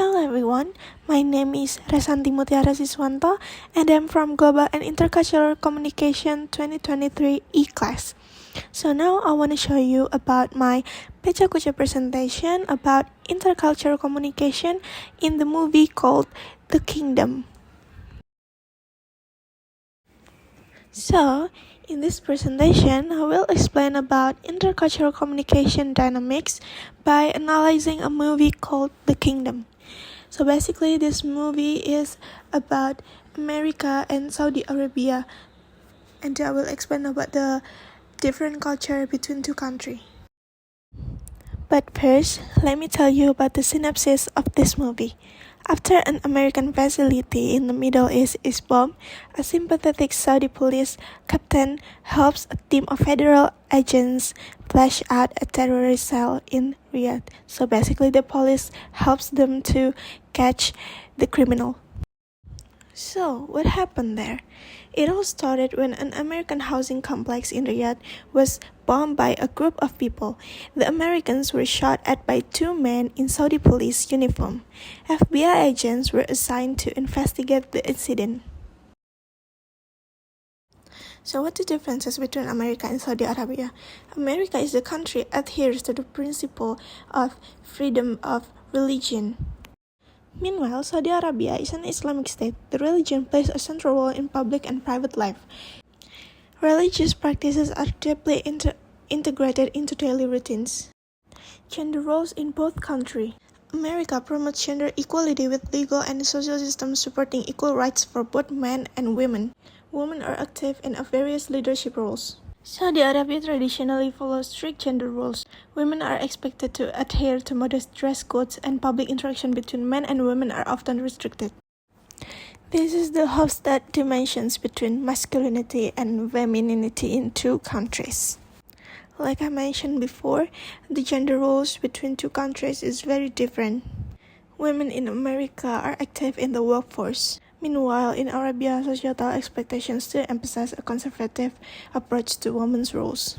Hello everyone, my name is Reshanti Mutiara and I'm from Global and Intercultural Communication 2023 E-Class. So now I want to show you about my Pecha Kucha presentation about intercultural communication in the movie called The Kingdom. So, in this presentation, I will explain about intercultural communication dynamics by analyzing a movie called The Kingdom. So basically, this movie is about America and Saudi Arabia, and I will explain about the different culture between two countries. But first, let me tell you about the synopsis of this movie. After an American facility in the Middle East is bombed, a sympathetic Saudi police captain helps a team of federal agents flash out a terrorist cell in Riyadh. So basically, the police helps them to catch the criminal. So, what happened there? It all started when an American housing complex in Riyadh was bombed by a group of people. The Americans were shot at by two men in Saudi police uniform. FBI agents were assigned to investigate the incident. So what are the differences between America and Saudi Arabia? America is the country adheres to the principle of freedom of religion. Meanwhile, Saudi Arabia is an Islamic state. The religion plays a central role in public and private life. Religious practices are deeply integrated into daily routines. Gender roles in both countries. America promotes gender equality with legal and social systems supporting equal rights for both men and women. Women are active in various leadership roles. Saudi Arabia traditionally follows strict gender roles. Women are expected to adhere to modest dress codes, and public interaction between men and women are often restricted. This is the Hofstad dimensions between masculinity and femininity in two countries. Like I mentioned before, the gender roles between two countries is very different. Women in America are active in the workforce. Meanwhile, in Arabia, societal expectations still emphasize a conservative approach to women's roles.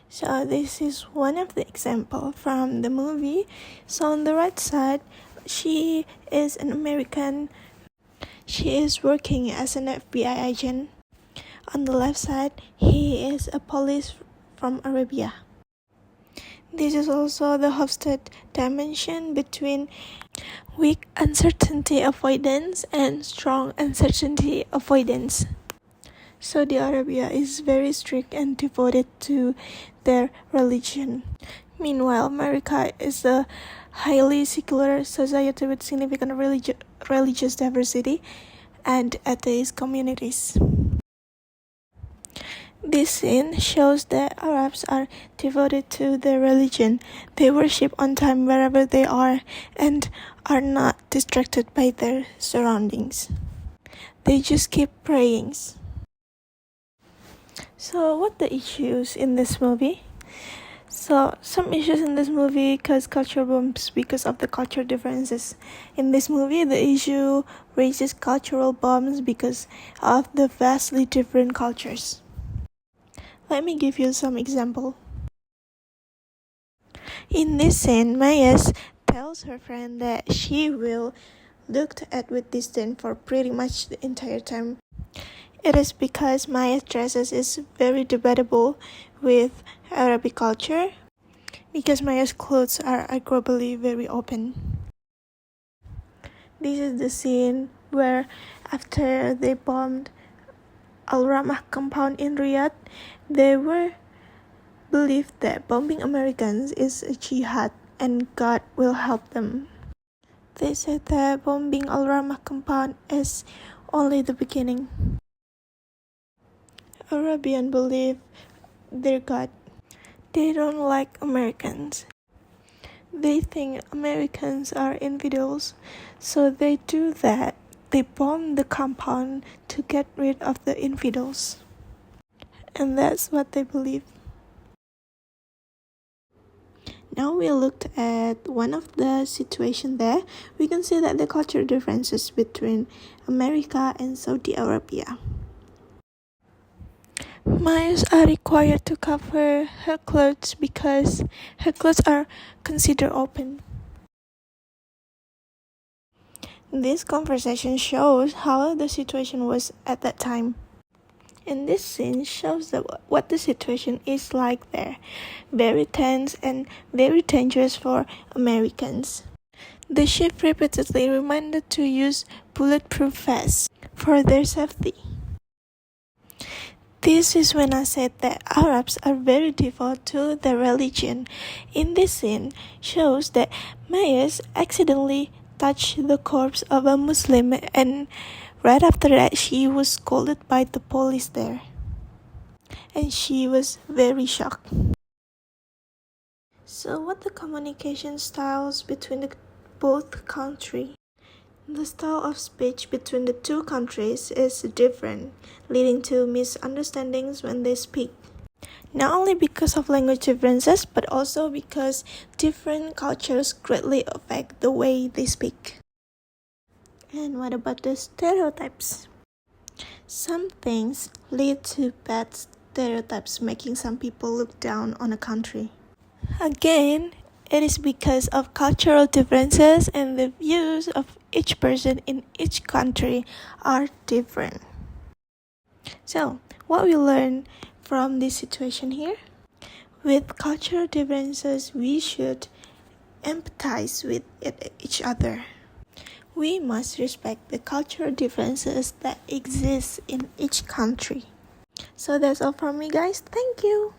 So this is one of the examples from the movie. So on the right side, she is an American. She is working as an FBI agent. On the left side, he is a police from Arabia. This is also the Hofstad dimension between weak uncertainty avoidance and strong uncertainty avoidance. Saudi Arabia is very strict and devoted to their religion. Meanwhile, America is a highly secular society with significant religious diversity and atheist communities. This scene shows that Arabs are devoted to their religion. They worship on time wherever they are and are not distracted by their surroundings. They just keep praying. So what the issues in this movie? So some issues in this movie cause culture bombs because of the cultural differences. In this movie, the issue raises cultural bombs because of the vastly different cultures. Let me give you some example. In this scene, Maya tells her friend that she will look at with disdain for pretty much the entire time. It is because Maya's dresses is very debatable with Arabic culture, because Maya's clothes are globally very open. This is the scene where after they bombed Al-Ramah compound in Riyadh, they were believed that bombing Americans is a jihad and God will help them. They said that bombing Al-Ramah compound is only the beginning. Arabians believe their God. They don't like Americans. They think Americans are infidels, so they do that. They bomb the compound to get rid of the infidels. And that's what they believe. Now we looked at one of the situations there. We can see that the cultural differences between America and Saudi Arabia. Males are required to cover her clothes because her clothes are considered open. This conversation shows how the situation was at that time. And this scene shows what the situation is like there. Very tense and very dangerous for Americans. The chief repeatedly reminded to use bulletproof vests for their safety. This is when I said that Arabs are very devout to their religion. In this scene, shows that Mayes accidentally touched the corpse of a Muslim, and right after that she was scolded by the police there. And she was very shocked. So what the communication styles between the both countries? The style of speech between the two countries is different, leading to misunderstandings when they speak. Not only because of language differences, but also because different cultures greatly affect the way they speak. And what about the stereotypes? Some things lead to bad stereotypes, making some people look down on a country. Again, it is because of cultural differences and the views of each person in each country are different. So, what we learn from this situation here? With cultural differences, we should empathize with each other. We must respect the cultural differences that exist in each country. So that's all from me, guys. Thank you.